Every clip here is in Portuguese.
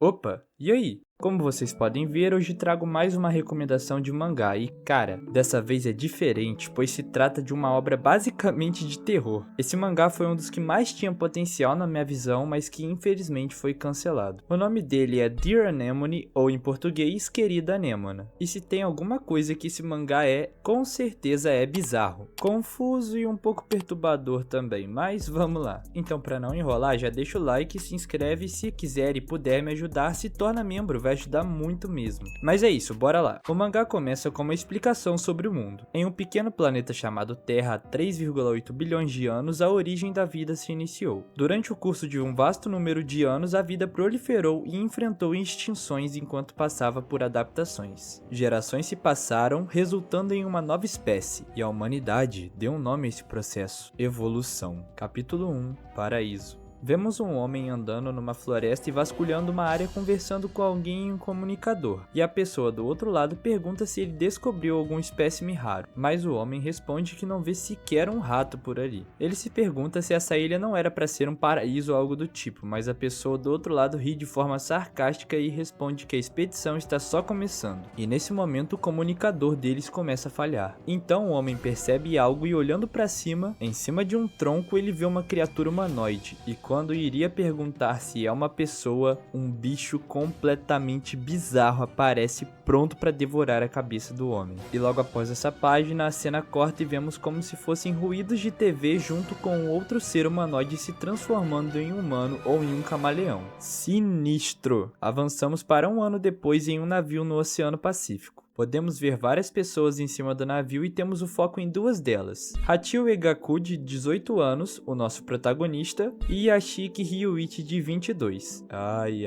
Opa, e aí? Como vocês podem ver, hoje trago mais uma recomendação de mangá e, cara, dessa vez é diferente, pois se trata de uma obra basicamente de terror. Esse mangá foi um dos que mais tinha potencial na minha visão, mas que infelizmente foi cancelado. O nome dele é Dear Anemone, ou em português, Querida Anêmona. E se tem alguma coisa que esse mangá é, com certeza é bizarro, confuso e um pouco perturbador também, mas vamos lá. Então, para não enrolar, já deixa o like, se inscreve e se quiser e puder me ajudar, se torna membro, vai ajudar muito mesmo. Mas é isso, bora lá. O mangá começa com uma explicação sobre o mundo. Em um pequeno planeta chamado Terra, há 3,8 bilhões de anos, a origem da vida se iniciou. Durante o curso de um vasto número de anos, a vida proliferou e enfrentou extinções enquanto passava por adaptações. Gerações se passaram, resultando em uma nova espécie, e a humanidade deu um nome a esse processo: evolução. Capítulo 1 Paraíso. Vemos um homem andando numa floresta e vasculhando uma área conversando com alguém em um comunicador, e a pessoa do outro lado pergunta se ele descobriu algum espécime raro, mas o homem responde que não vê sequer um rato por ali. Ele se pergunta se essa ilha não era para ser um paraíso ou algo do tipo, mas a pessoa do outro lado ri de forma sarcástica e responde que a expedição está só começando, e nesse momento o comunicador deles começa a falhar. Então o homem percebe algo e olhando para cima, em cima de um tronco ele vê uma criatura humanoide, e quando iria perguntar se é uma pessoa, um bicho completamente bizarro aparece pronto para devorar a cabeça do homem. E logo após essa página, a cena corta e vemos como se fossem ruídos de TV junto com outro ser humanoide se transformando em um humano ou em um camaleão. Sinistro! Avançamos para um ano depois em um navio no Oceano Pacífico. Podemos ver várias pessoas em cima do navio e temos o foco em duas delas. Hachio Egaku, de 18 anos, o nosso protagonista, e Yashiki Ryuichi, de 22. Ai.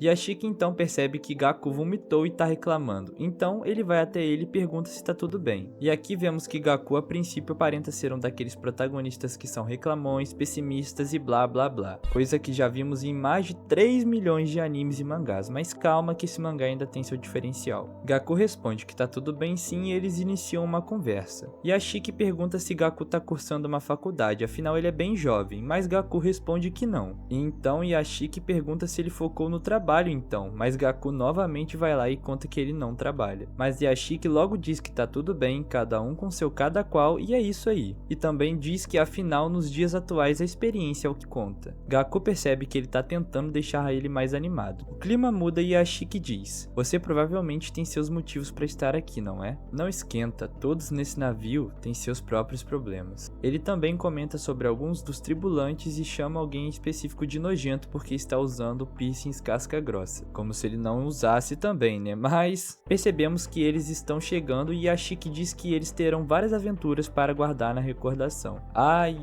Yashiki então percebe que Gaku vomitou e tá reclamando, então ele vai até ele e pergunta se tá tudo bem. E aqui vemos que Gaku a princípio aparenta ser um daqueles protagonistas que são reclamões, pessimistas e blá blá blá, coisa que já vimos em mais de 3 milhões de animes e mangás, mas calma que esse mangá ainda tem seu diferencial. Gaku responde que tá tudo bem sim e eles iniciam uma conversa. Yashiki pergunta se Gaku tá cursando uma faculdade, afinal ele é bem jovem, mas Gaku responde que não. E então Yashiki pergunta se ele focou no trabalho então, mas Gaku novamente vai lá e conta que ele não trabalha. Mas Yashiki logo diz que tá tudo bem, cada um com seu cada qual e é isso aí. E também diz que afinal nos dias atuais a experiência é o que conta. Gaku percebe que ele tá tentando deixar ele mais animado. O clima muda e Yashiki diz: "Você provavelmente tem seus motivos para estar aqui, não é? Não esquenta, todos nesse navio têm seus próprios problemas." Ele também comenta sobre alguns dos tripulantes e chama alguém específico de nojento porque está usando piercings casca grossa, como se ele não usasse também, né? Mas percebemos que eles estão chegando e Yashiki diz que eles terão várias aventuras para guardar na recordação. Ai.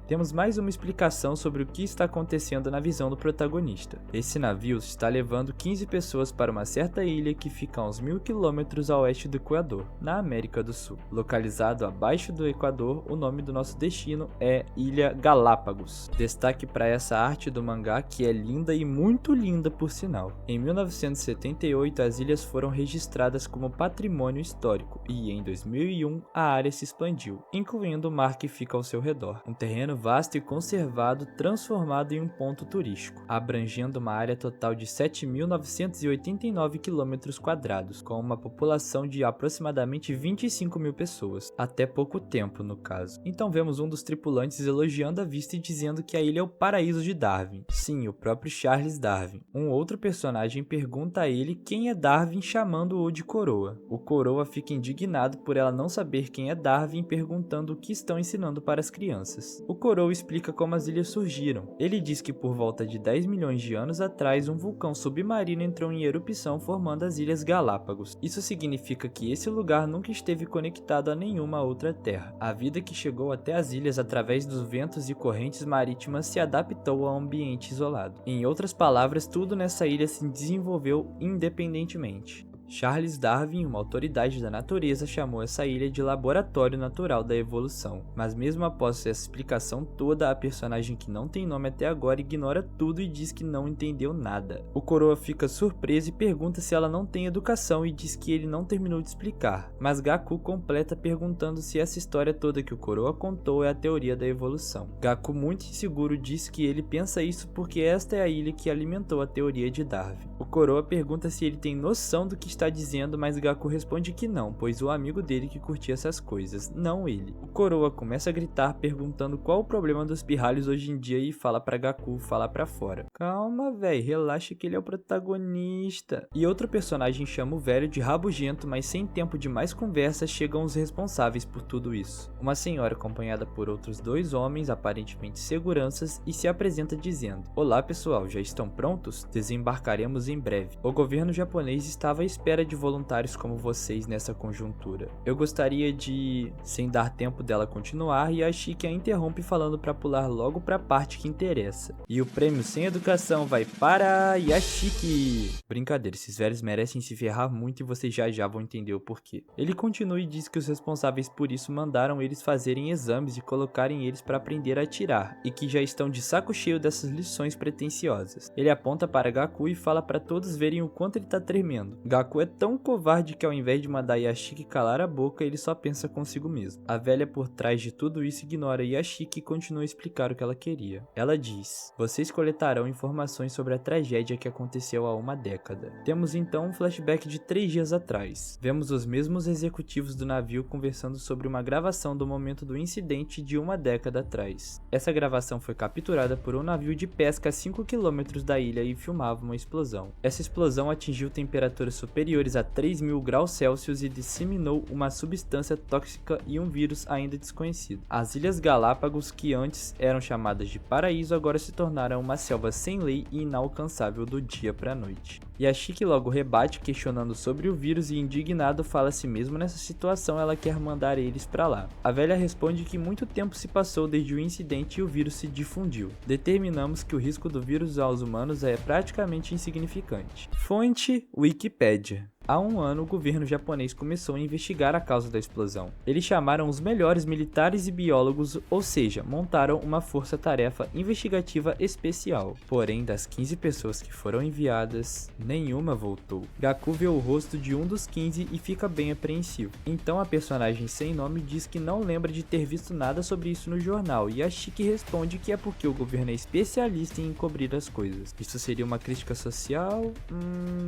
Temos mais uma explicação sobre o que está acontecendo na visão do protagonista. Esse navio está levando 15 pessoas para uma certa ilha que fica a uns 1000 km a oeste do Equador, na América do Sul. Localizado abaixo do Equador, o nome do nosso destino é Ilha Galápagos. Destaque para essa arte do mangá que é linda e muito linda por sinal. Em 1978 as ilhas foram registradas como patrimônio histórico e em 2001 a área se expandiu, incluindo o mar que fica ao seu redor. Um terreno vasto e conservado transformado em um ponto turístico, abrangendo uma área total de 7.989 km², com uma população de aproximadamente 25 mil pessoas, até pouco tempo no caso. Então vemos um dos tripulantes elogiando a vista e dizendo que a ilha é o paraíso de Darwin. Sim, o próprio Charles Darwin. Um outro personagem pergunta a ele quem é Darwin, chamando-o de Coroa. O Coroa fica indignado por ela não saber quem é Darwin, perguntando o que estão ensinando para as crianças. O Coroa explica como as ilhas surgiram. Ele diz que por volta de 10 milhões de anos atrás um vulcão submarino entrou em erupção formando as Ilhas Galápagos. Isso significa que esse lugar nunca esteve conectado a nenhuma outra terra. A vida que chegou até as ilhas através dos ventos e correntes marítimas se adaptou a um ambiente isolado. Em outras palavras, tudo nessa ilha se desenvolveu independentemente. Charles Darwin, uma autoridade da natureza, chamou essa ilha de laboratório natural da evolução. Mas mesmo após essa explicação toda, a personagem que não tem nome até agora ignora tudo e diz que não entendeu nada. O Coroa fica surpreso e pergunta se ela não tem educação e diz que ele não terminou de explicar, mas Gaku completa perguntando se essa história toda que o Coroa contou é a teoria da evolução. Gaku, muito inseguro, diz que ele pensa isso porque esta é a ilha que alimentou a teoria de Darwin. O Coroa pergunta se ele tem noção do que está dizendo, mas Gaku responde que não, pois o amigo dele que curtia essas coisas, não ele. O Coroa começa a gritar perguntando qual o problema dos pirralhos hoje em dia e fala pra Gaku falar pra fora. Calma, véi, relaxa que ele é o protagonista. E outro personagem chama o velho de rabugento, mas sem tempo de mais conversa chegam os responsáveis por tudo isso. Uma senhora acompanhada por outros 2 homens, aparentemente seguranças, e se apresenta dizendo: "Olá pessoal, já estão prontos? Desembarcaremos em breve. O governo japonês estava à espera de voluntários como vocês nessa conjuntura. Eu gostaria de..." Sem dar tempo dela continuar, Yashiki a interrompe falando para pular logo para a parte que interessa. E o prêmio sem educação vai para Yashiki. Brincadeira, esses velhos merecem se ferrar muito e vocês já vão entender o porquê. Ele continua e diz que os responsáveis por isso mandaram eles fazerem exames e colocarem eles para aprender a atirar, e que já estão de saco cheio dessas lições pretensiosas. Ele aponta para Gaku e fala para todos verem o quanto ele tá tremendo. Gaku é tão covarde que ao invés de mandar Yashiki calar a boca, ele só pensa consigo mesmo. A velha por trás de tudo isso ignora Yashiki e continua a explicar o que ela queria. Ela diz: "Vocês coletarão informações sobre a tragédia que aconteceu há uma década." Temos então um flashback de 3 dias atrás. Vemos os mesmos executivos do navio conversando sobre uma gravação do momento do incidente de uma década atrás. Essa gravação foi capturada por um navio de pesca a 5 km da ilha e filmava uma explosão. Essa explosão atingiu temperaturas superiores a 3.000 graus Celsius e disseminou uma substância tóxica e um vírus ainda desconhecido. As Ilhas Galápagos, que antes eram chamadas de paraíso, agora se tornaram uma selva sem lei e inalcançável do dia para a noite. Yashiki logo rebate, questionando sobre o vírus, e indignado fala se mesmo nessa situação ela quer mandar eles para lá. A velha responde que muito tempo se passou desde o incidente e o vírus se difundiu. Determinamos que o risco do vírus aos humanos é praticamente insignificante. Fonte: Wikipedia. Há um ano, o governo japonês começou a investigar a causa da explosão. Eles chamaram os melhores militares e biólogos, ou seja, montaram uma força-tarefa investigativa especial. Porém, das 15 pessoas que foram enviadas, nenhuma voltou. Gaku vê o rosto de um dos 15 e fica bem apreensivo. Então a personagem sem nome diz que não lembra de ter visto nada sobre isso no jornal, e a Shiki responde que é porque o governo é especialista em encobrir as coisas. Isso seria uma crítica social?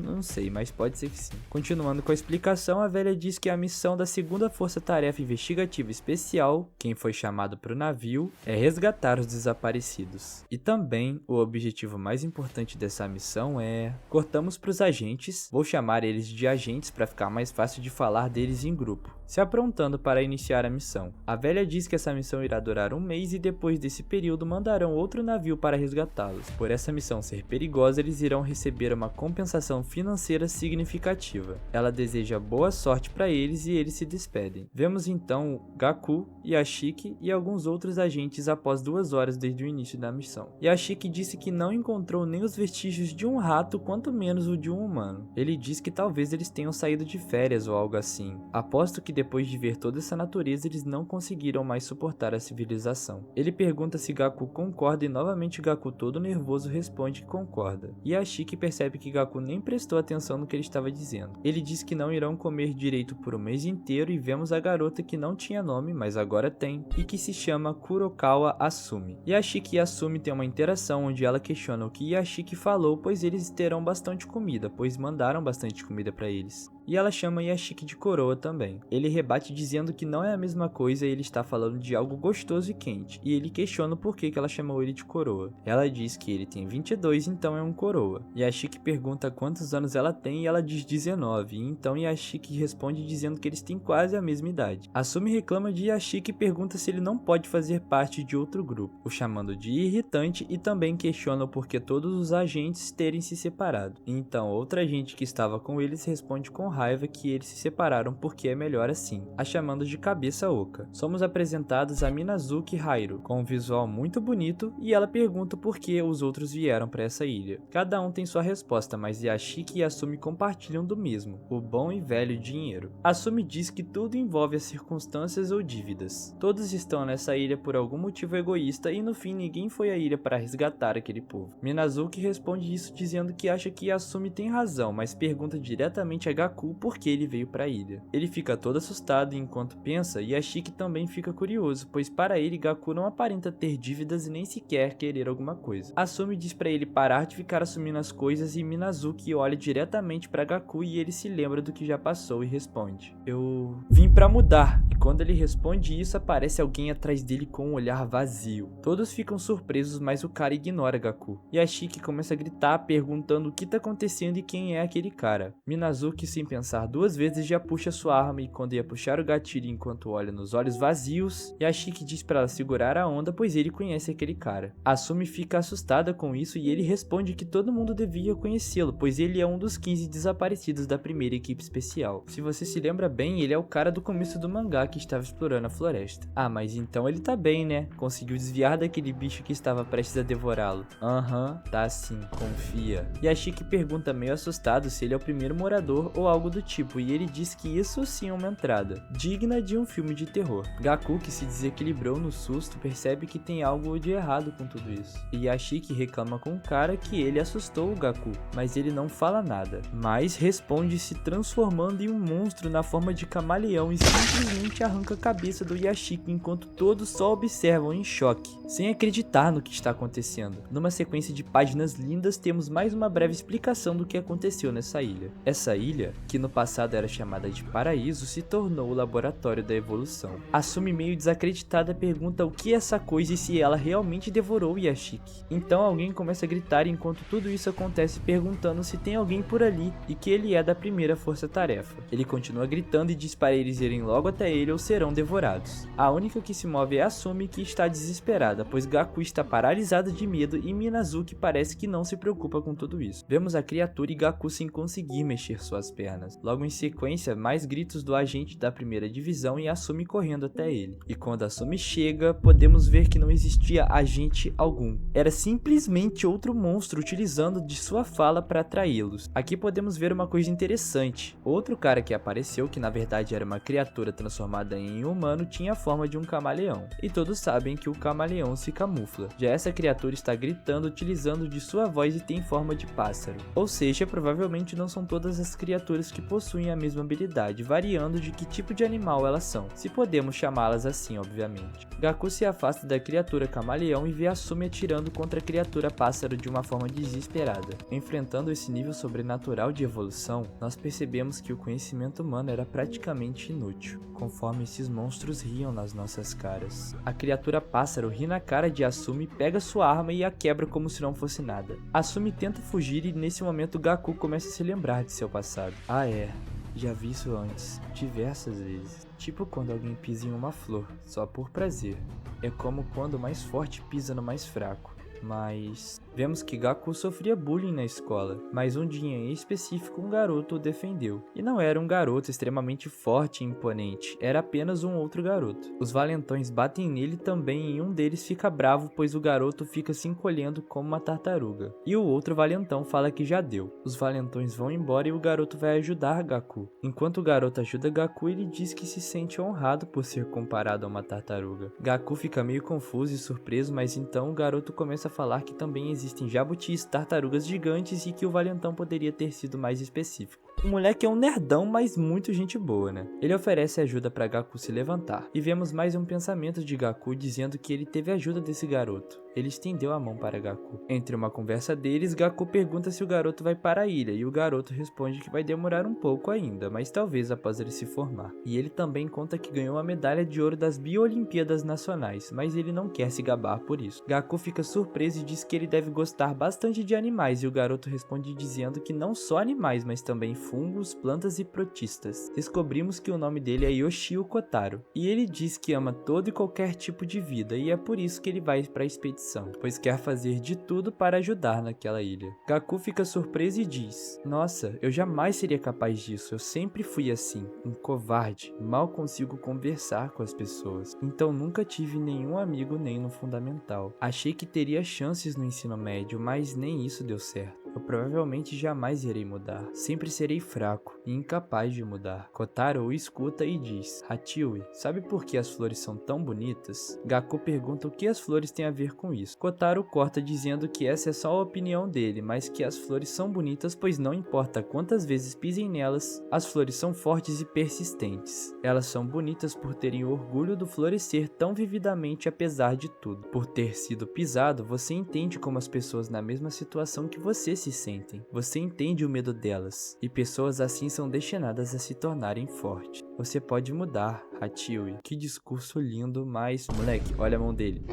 Não sei, mas pode ser que sim. Continuando com a explicação, a velha diz que a missão da segunda força-tarefa investigativa especial, quem foi chamado para o navio, é resgatar os desaparecidos. E também, o objetivo mais importante dessa missão é... Cortamos para os agentes, vou chamar eles de agentes para ficar mais fácil de falar deles em grupo, se aprontando para iniciar a missão. A velha diz que essa missão irá durar um mês e depois desse período mandarão outro navio para resgatá-los. Por essa missão ser perigosa, eles irão receber uma compensação financeira significativa. Ela deseja boa sorte para eles e eles se despedem. Vemos então Gaku, Yashiki e alguns outros agentes após 2 horas desde o início da missão. Yashiki disse que não encontrou nem os vestígios de um rato, quanto menos o de um humano. Ele diz que talvez eles tenham saído de férias ou algo assim. Aposto que depois de ver toda essa natureza eles não conseguiram mais suportar a civilização. Ele pergunta se Gaku concorda e novamente Gaku, todo nervoso, responde que concorda. Yashiki percebe que Gaku nem prestou atenção no que ele estava dizendo. Ele diz que não irão comer direito por um mês inteiro e vemos a garota que não tinha nome, mas agora tem, e que se chama Kurokawa Asumi. Yashiki e Asumi têm uma interação onde ela questiona o que Yashiki falou, pois eles terão bastante comida, pois mandaram bastante comida para eles. E ela chama Yashiki de coroa também. Ele rebate dizendo que não é a mesma coisa e ele está falando de algo gostoso e quente, e ele questiona o porquê que ela chamou ele de coroa. Ela diz que ele tem 22, então é um coroa. Yashiki pergunta quantos anos ela tem e ela diz 19, então Yashiki responde dizendo que eles têm quase a mesma idade. Asumi reclama de Yashiki e pergunta se ele não pode fazer parte de outro grupo, o chamando de irritante, e também questiona o porquê todos os agentes terem se separado. Então outra agente que estava com eles responde com raiva que eles se separaram porque é melhor assim, a chamando de cabeça oca. Somos apresentados a Minazuki Hairu, com um visual muito bonito, e ela pergunta por que os outros vieram para essa ilha. Cada um tem sua resposta, mas Yashiki e Asumi compartilham do mesmo. mesmo, o bom e velho dinheiro. Asumi diz que tudo envolve as circunstâncias ou dívidas. Todos estão nessa ilha por algum motivo egoísta e no fim ninguém foi à ilha para resgatar aquele povo. Minazuki responde isso dizendo que acha que Asumi tem razão, mas pergunta diretamente a Gaku por que ele veio para a ilha. Ele fica todo assustado enquanto pensa e Ashiki também fica curioso, pois para ele Gaku não aparenta ter dívidas e nem sequer querer alguma coisa. Asumi diz para ele parar de ficar assumindo as coisas e Minazuki olha diretamente para Gaku e ele se lembra do que já passou e responde: "Eu vim para mudar." E quando ele responde isso, aparece alguém atrás dele com um olhar vazio. Todos ficam surpresos, mas o cara ignora Gaku. E Ashiki começa a gritar perguntando o que tá acontecendo e quem é aquele cara. Minazuki, sem pensar duas vezes, já puxa sua arma e quando ia puxar o gatilho enquanto olha nos olhos vazios, Yashiki diz para ela segurar a onda, pois ele conhece aquele cara. Asumi fica assustada com isso e ele responde que todo mundo devia conhecê-lo, pois ele é um dos 15 desaparecidos da primeira equipe especial. Se você se lembra bem, ele é o cara do começo do mangá que estava explorando a floresta. Ah, mas então ele tá bem, né? Conseguiu desviar daquele bicho que estava prestes a devorá-lo. Aham, tá sim, confia. Yashiki pergunta meio assustado se ele é o primeiro morador ou algo do tipo, e ele diz que isso sim é uma entrada, digna de um filme de terror. Gaku, que se desequilibrou no susto, percebe que tem algo de errado com tudo isso. E Yashiki reclama com o cara que ele assustou o Gaku, mas ele não fala nada, mas responde se transformando em um monstro na forma de camaleão e simplesmente arranca a cabeça do Yashiki enquanto todos só observam em choque, sem acreditar no que está acontecendo. Numa sequência de páginas lindas, temos mais uma breve explicação do que aconteceu nessa ilha. Essa ilha, que no passado era chamada de Paraíso, se tornou o laboratório da evolução. Asumi, meio desacreditada, pergunta o que é essa coisa e se ela realmente devorou Yashiki. Então alguém começa a gritar enquanto tudo isso acontece, perguntando se tem alguém por ali e que ele é da primeira força-tarefa. Ele continua gritando e diz para eles irem logo até ele ou serão devorados. A única que se move é Asumi, que está desesperada, pois Gaku está paralisada de medo e Minazuki parece que não se preocupa com tudo isso. Vemos a criatura e Gaku sem conseguir mexer suas pernas. Logo em sequência, mais gritos do agente da primeira divisão e Asumi correndo até ele. E quando Asumi chega, podemos ver que não existia agente algum. Era simplesmente outro monstro utilizando de sua fala para atraí-los. Aqui podemos ver uma coisa interessante. Outro cara que apareceu, que na verdade era uma criatura transformada em humano, tinha a forma de um camaleão. E todos sabem que o camaleão se camufla. Já essa criatura está gritando utilizando de sua voz e tem forma de pássaro. Ou seja, provavelmente não são todas as criaturas que possuem a mesma habilidade, variando de que tipo de animal elas são, se podemos chamá-las assim, obviamente. Gaku se afasta da criatura camaleão e vê Asumi atirando contra a criatura pássaro de uma forma desesperada. Enfrentando esse nível sobrenatural de evolução, nós percebemos que o conhecimento humano era praticamente inútil, conforme esses monstros riam nas nossas caras. A criatura pássaro ri na cara de Asumi, pega sua arma e a quebra como se não fosse nada. Asumi tenta fugir e nesse momento Gaku começa a se lembrar de seu passado. Ah é, já vi isso antes, diversas vezes. Tipo quando alguém pisa em uma flor, só por prazer. É como quando o mais forte pisa no mais fraco. Mas vemos que Gaku sofria bullying na escola, mas um dia em específico um garoto o defendeu. E não era um garoto extremamente forte e imponente, era apenas um outro garoto. Os valentões batem nele também e um deles fica bravo pois o garoto fica se encolhendo como uma tartaruga. E o outro valentão fala que já deu. Os valentões vão embora e o garoto vai ajudar Gaku. Enquanto o garoto ajuda Gaku, ele diz que se sente honrado por ser comparado a uma tartaruga. Gaku fica meio confuso e surpreso, mas então o garoto começa a falar que também existem jabutis, tartarugas gigantes e que o valentão poderia ter sido mais específico. O moleque é um nerdão, mas muito gente boa, né? Ele oferece ajuda para Gaku se levantar. E vemos mais um pensamento de Gaku dizendo que ele teve ajuda desse garoto. Ele estendeu a mão para Gaku. Entre uma conversa deles, Gaku pergunta se o garoto vai para a ilha e o garoto responde que vai demorar um pouco ainda, mas talvez após ele se formar. E ele também conta que ganhou a medalha de ouro das Bio-Olimpíadas Nacionais, mas ele não quer se gabar por isso. Gaku fica surpreso e diz que ele deve gostar bastante de animais e o garoto responde dizendo que não só animais, mas também fungos, plantas e protistas. Descobrimos que o nome dele é Yoshio Kotaro, e ele diz que ama todo e qualquer tipo de vida e é por isso que ele vai para a expedição, pois quer fazer de tudo para ajudar naquela ilha. Gaku fica surpreso e diz: "Nossa, eu jamais seria capaz disso, eu sempre fui assim, um covarde, mal consigo conversar com as pessoas, então nunca tive nenhum amigo nem no fundamental. Achei que teria chances no ensino médio, mas nem isso deu certo. eu provavelmente jamais irei mudar. Sempre serei fraco e incapaz de mudar. Kotaro o escuta e diz: Hachiwi, sabe por que as flores são tão bonitas? Gaku pergunta o que as flores têm a ver com isso. Kotaro corta dizendo que essa é só a opinião dele, mas que as flores são bonitas pois não importa quantas vezes pisem nelas, as flores são fortes e persistentes. Elas são bonitas por terem orgulho do florescer tão vividamente apesar de tudo. Por ter sido pisado, você entende como as pessoas na mesma situação que você se sentem. Você entende o medo delas, e pessoas assim são destinadas a se tornarem fortes. Você pode mudar, Hachiwi. Que discurso lindo, mas... Moleque, olha a mão dele.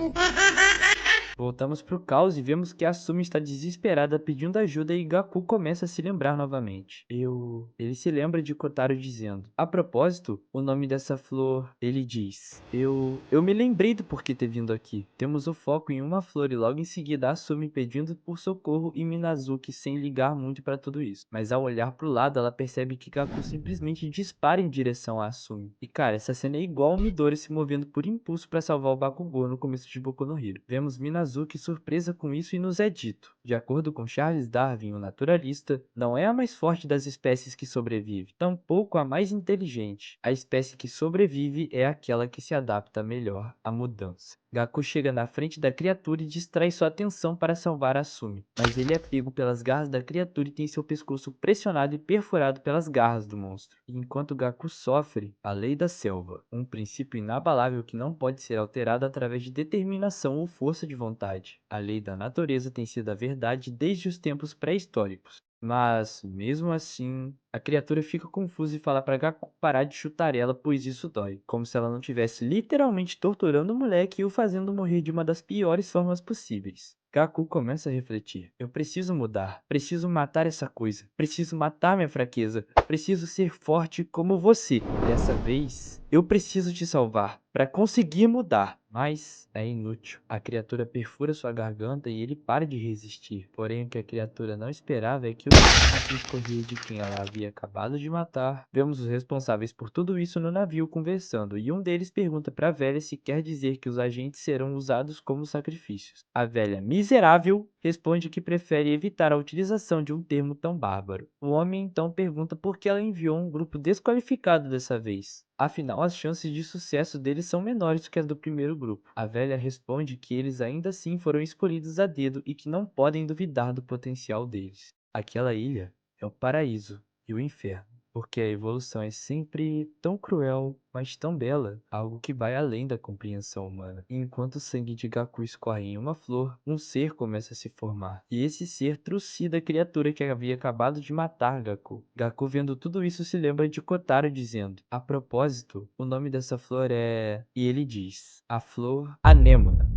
Voltamos pro caos e vemos que Asumi está desesperada pedindo ajuda e Gaku começa a se lembrar novamente. Ele se lembra de Kotaro dizendo: a propósito, o nome dessa flor, ele diz: Eu me lembrei do porquê ter vindo aqui. Temos o foco em uma flor e logo em seguida Asumi pedindo por socorro e Minazuki sem ligar muito pra tudo isso. Mas ao olhar pro lado, ela percebe que Gaku simplesmente dispara em direção a Asumi. E cara, essa cena é igual ao Midori se movendo por impulso pra salvar o Bakugou no começo de Boku no Hero. Vemos Minazuki surpresa com isso e nos é dito: de acordo com Charles Darwin, o naturalista, não é a mais forte das espécies que sobrevive, tampouco a mais inteligente. A espécie que sobrevive é aquela que se adapta melhor à mudança. Gaku chega na frente da criatura e distrai sua atenção para salvar Asumi, mas ele é pego pelas garras da criatura e tem seu pescoço pressionado e perfurado pelas garras do monstro. E enquanto Gaku sofre, a lei da selva, um princípio inabalável que não pode ser alterado através de determinação ou força de vontade. A lei da natureza tem sido a verdade desde os tempos pré-históricos. Mas, mesmo assim, a criatura fica confusa e fala pra Gaku parar de chutar ela, pois isso dói. Como se ela não estivesse literalmente torturando o moleque e o fazendo morrer de uma das piores formas possíveis. Gaku começa a refletir. Eu preciso mudar. Preciso matar essa coisa. Preciso matar minha fraqueza. Preciso ser forte como você. Dessa vez, eu preciso te salvar para conseguir mudar. Mas é inútil. A criatura perfura sua garganta e ele para de resistir. Porém, o que a criatura não esperava é que o sangue escorria de quem ela havia acabado de matar. Vemos os responsáveis por tudo isso no navio conversando, e um deles pergunta para a velha se quer dizer que os agentes serão usados como sacrifícios. A velha miserável responde que prefere evitar a utilização de um termo tão bárbaro. O homem então pergunta por que ela enviou um grupo desqualificado dessa vez. Afinal, as chances de sucesso deles são menores que as do primeiro grupo. A velha responde que eles ainda assim foram escolhidos a dedo e que não podem duvidar do potencial deles. Aquela ilha é o paraíso e o inferno, porque a evolução é sempre tão cruel, mas tão bela, algo que vai além da compreensão humana. E enquanto o sangue de Gaku escorre em uma flor, um ser começa a se formar. E esse ser trucida a criatura que havia acabado de matar Gaku. Gaku, vendo tudo isso, se lembra de Kotaro dizendo: a propósito, o nome dessa flor é... E ele diz: a flor Anêmona.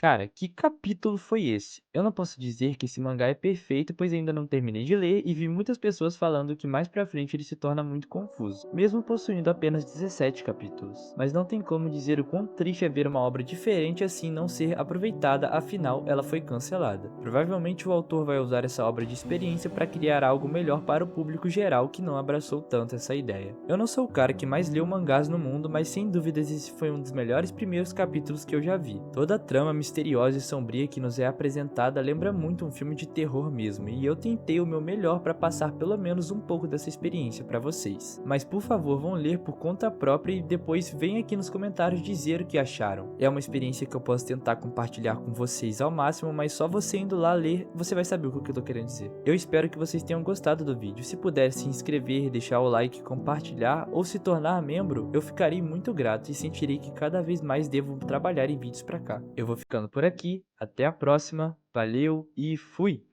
Cara, que capítulo foi esse? Eu não posso dizer que esse mangá é perfeito, pois ainda não terminei de ler e vi muitas pessoas falando que mais pra frente ele se torna muito confuso, mesmo possuindo apenas 17 capítulos. Mas não tem como dizer o quão triste é ver uma obra diferente assim não ser aproveitada, afinal ela foi cancelada. Provavelmente o autor vai usar essa obra de experiência para criar algo melhor para o público geral que não abraçou tanto essa ideia. Eu não sou o cara que mais leu mangás no mundo, mas sem dúvidas esse foi um dos melhores primeiros capítulos que eu já vi. Toda a trama misteriosa e sombria que nos é apresentada lembra muito um filme de terror mesmo, e eu tentei o meu melhor para passar pelo menos um pouco dessa experiência para vocês. Mas por favor, vão ler por conta própria e depois vem aqui nos comentários dizer o que acharam. É uma experiência que eu posso tentar compartilhar com vocês ao máximo, mas só você indo lá ler, você vai saber o que eu tô querendo dizer. Eu espero que vocês tenham gostado do vídeo. Se puder se inscrever, deixar o like, compartilhar ou se tornar membro, eu ficarei muito grato e sentirei que cada vez mais devo trabalhar em vídeos pra cá. Eu vou ficando por aqui, até a próxima, valeu e fui!